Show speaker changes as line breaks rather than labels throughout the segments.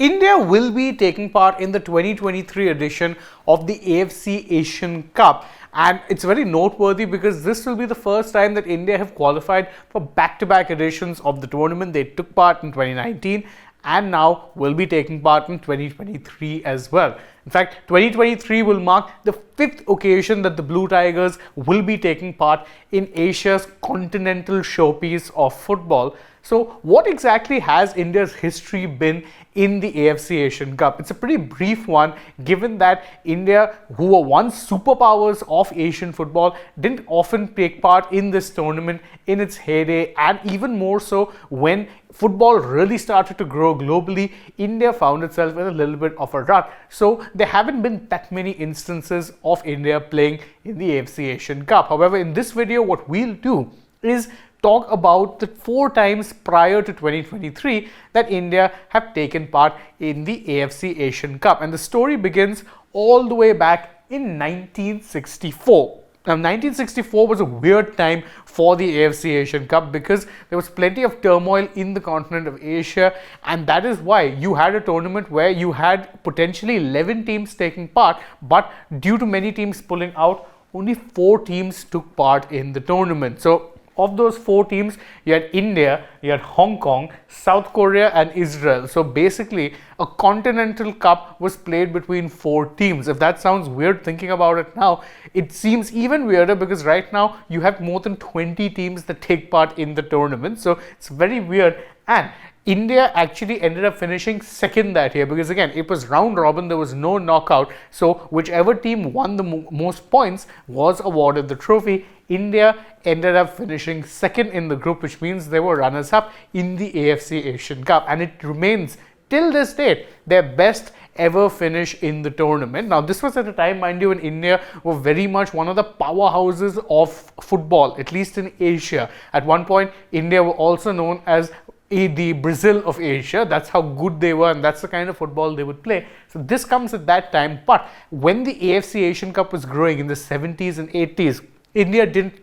India will be taking part in the 2023 edition of the AFC Asian Cup, and it's very noteworthy because this will be the first time that India have qualified for back-to-back editions of the tournament. They took part in 2019 and now will be taking part in 2023 as well. In fact, 2023 will mark the fifth occasion that the Blue Tigers will be taking part in Asia's continental showpiece of football. So what exactly has India's history been in the AFC Asian Cup? It's a pretty brief one, given that India, who were once superpowers of Asian football, didn't often take part in this tournament in its heyday, and even more so when football really started to grow globally, India found itself in a little bit of a rut. So there haven't been that many instances of India playing in the AFC Asian Cup. However, in this video, what we'll do is talk about the 4 times prior to 2023 that India have taken part in the AFC Asian Cup. And the story begins all the way back in 1964. Now, 1964 was a weird time for the AFC Asian Cup because there was plenty of turmoil in the continent of Asia, and that is why you had a tournament where you had potentially 11 teams taking part, but due to many teams pulling out, only 4 teams took part in the tournament. So of those 4 teams, you had India, you had Hong Kong, South Korea and Israel. So basically, a continental cup was played between 4 teams. If that sounds weird thinking about it now, it seems even weirder because right now you have more than 20 teams that take part in the tournament. So it's very weird. And India actually ended up finishing second that year because again, it was round robin, there was no knockout. So whichever team won the most points was awarded the trophy. India ended up finishing second in the group, which means they were runners up in the AFC Asian Cup, and it remains till this date their best ever finish in the tournament. Now, this was at a time, mind you, when India were very much one of the powerhouses of football, at least in Asia. At one point, India were also known as the Brazil of Asia. That's how good they were, and that's the kind of football they would play. So this comes at that time. But when the AFC Asian Cup was growing in the 70s and 80s, India didn't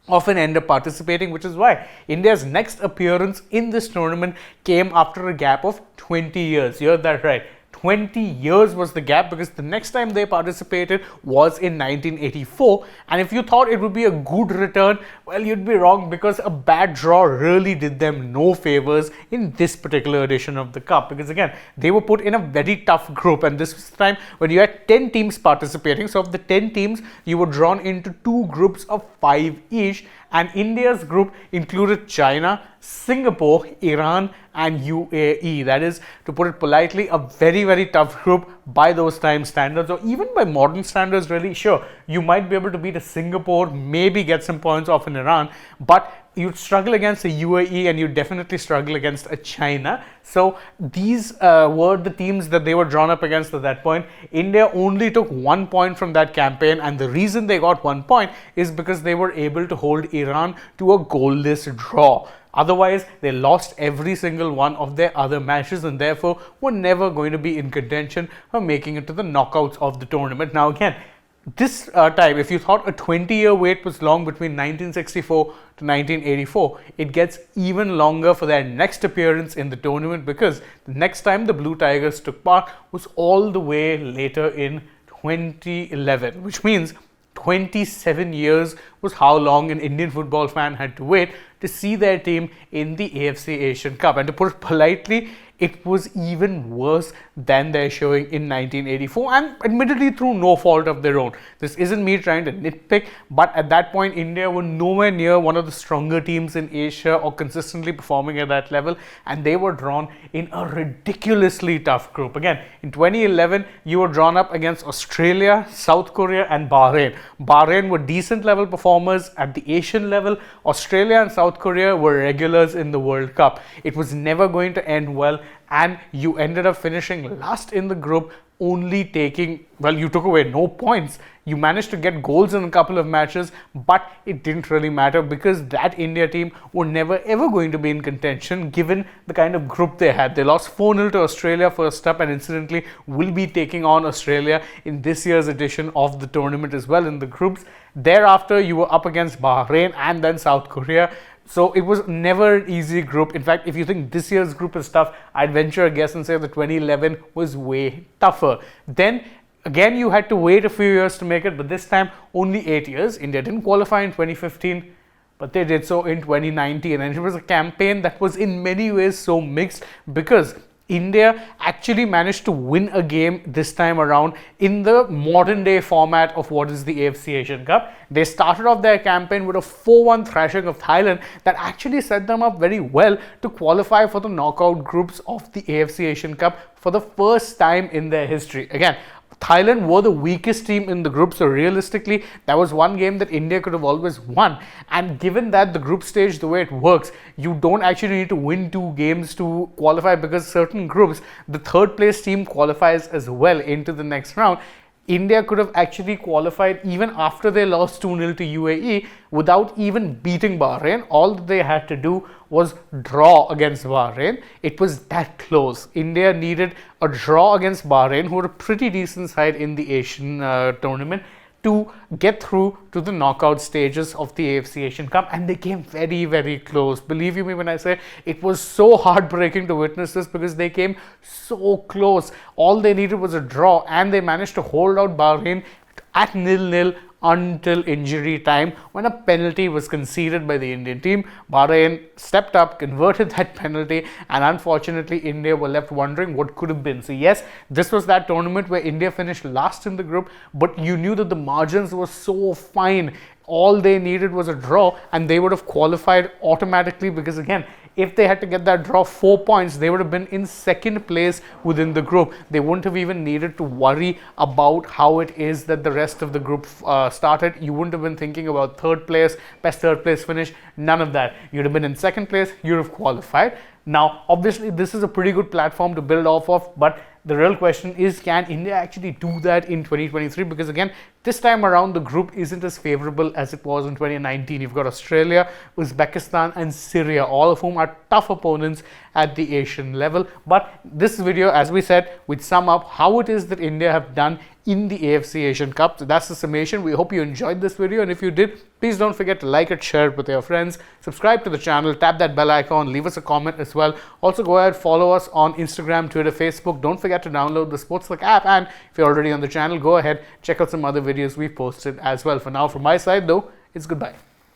often end up participating, which is why India's next appearance in this tournament came after a gap of 20 years. You heard that right. 20 years was the gap because the next time they participated was in 1984, and if you thought it would be a good return, well, you'd be wrong because a bad draw really did them no favors in this particular edition of the cup, because again, they were put in a very tough group, and this was the time when you had 10 teams participating. So of the 10 teams, you were drawn into 2 groups of 5 each, and India's group included China, Singapore, Iran and UAE. That is, to put it politely, a very, very tough group by those time standards, or even by modern standards really. Sure, you might be able to beat a Singapore, maybe get some points off in Iran, but you'd struggle against a UAE and you'd definitely struggle against a China. So these were the teams that they were drawn up against at that point. India only took 1 point from that campaign, and the reason they got 1 point is because they were able to hold Iran to a goalless draw. Otherwise, they lost every single one of their other matches and therefore were never going to be in contention for making it to the knockouts of the tournament. Now again, this time, if you thought a 20-year wait was long between 1964 to 1984, it gets even longer for their next appearance in the tournament, because the next time the Blue Tigers took part was all the way later in 2011, which means 27 years was how long an Indian football fan had to wait to see their team in the AFC Asian Cup. And to put it politely, it was even worse than their showing in 1984, and admittedly through no fault of their own. This isn't me trying to nitpick, but at that point, India were nowhere near one of the stronger teams in Asia or consistently performing at that level, and they were drawn in a ridiculously tough group. Again, in 2011, you were drawn up against Australia, South Korea and Bahrain. Bahrain were decent level performers at the Asian level. Australia and South Korea were regulars in the World Cup. It was never going to end well, and you ended up finishing last in the group, only taking, well, you took away no points. You managed to get goals in a couple of matches, but it didn't really matter because that India team were never ever going to be in contention given the kind of group they had. They lost 4-0 to Australia first up, and incidentally will be taking on Australia in this year's edition of the tournament as well in the groups. Thereafter, you were up against Bahrain and then South Korea. So it was never an easy group. In fact, if you think this year's group is tough, I'd venture a guess and say the 2011 was way tougher. Then again, you had to wait a few years to make it, but this time only 8 years. India didn't qualify in 2015, but they did so in 2019. And it was a campaign that was in many ways so mixed, because India actually managed to win a game this time around in the modern day format of what is the AFC Asian Cup. They started off their campaign with a 4-1 thrashing of Thailand that actually set them up very well to qualify for the knockout groups of the AFC Asian Cup for the first time in their history. Again, Thailand were the weakest team in the group, so realistically, that was one game that India could have always won. And given that the group stage, the way it works, you don't actually need to win 2 games to qualify, because certain groups, the third place team qualifies as well into the next round. India could have actually qualified even after they lost 2-0 to UAE without even beating Bahrain. All that they had to do was draw against Bahrain. It was that close. India needed a draw against Bahrain, who were a pretty decent side in the Asian tournament, to get through to the knockout stages of the AFC Asian Cup, and they came very, very close. Believe you me when I say it was so heartbreaking to witness this, because they came so close. All they needed was a draw, and they managed to hold out Bahrain at 0-0 until injury time, when a penalty was conceded by the Indian team. Bahrain stepped up, converted that penalty, and unfortunately India were left wondering what could have been. So yes, this was that tournament where India finished last in the group, but you knew that the margins were so fine. All they needed was a draw and they would have qualified automatically, because again, if they had to get that draw 4 points, they would have been in second place within the group. They wouldn't have even needed to worry about how it is that the rest of the group started. You wouldn't have been thinking about third place, best third place finish, none of that. You'd have been in second place, you'd have qualified. Now, obviously, this is a pretty good platform to build off of, but the real question is, can India actually do that in 2023? Because again, this time around, the group isn't as favorable as it was in 2019. You've got Australia, Uzbekistan, and Syria, all of whom are tough opponents at the Asian level. But this video, as we said, would sum up how it is that India have done in the AFC Asian Cup. So that's the summation. We hope you enjoyed this video, and if you did, please don't forget to like it, share it with your friends, subscribe to the channel, tap that bell icon, leave us a comment as well. Also, go ahead, follow us on Instagram, Twitter, Facebook. Don't forget to download the SportsLink app, and if you're already on the channel, go ahead, check out some other videos we've posted as well. For now, from my side though, it's goodbye.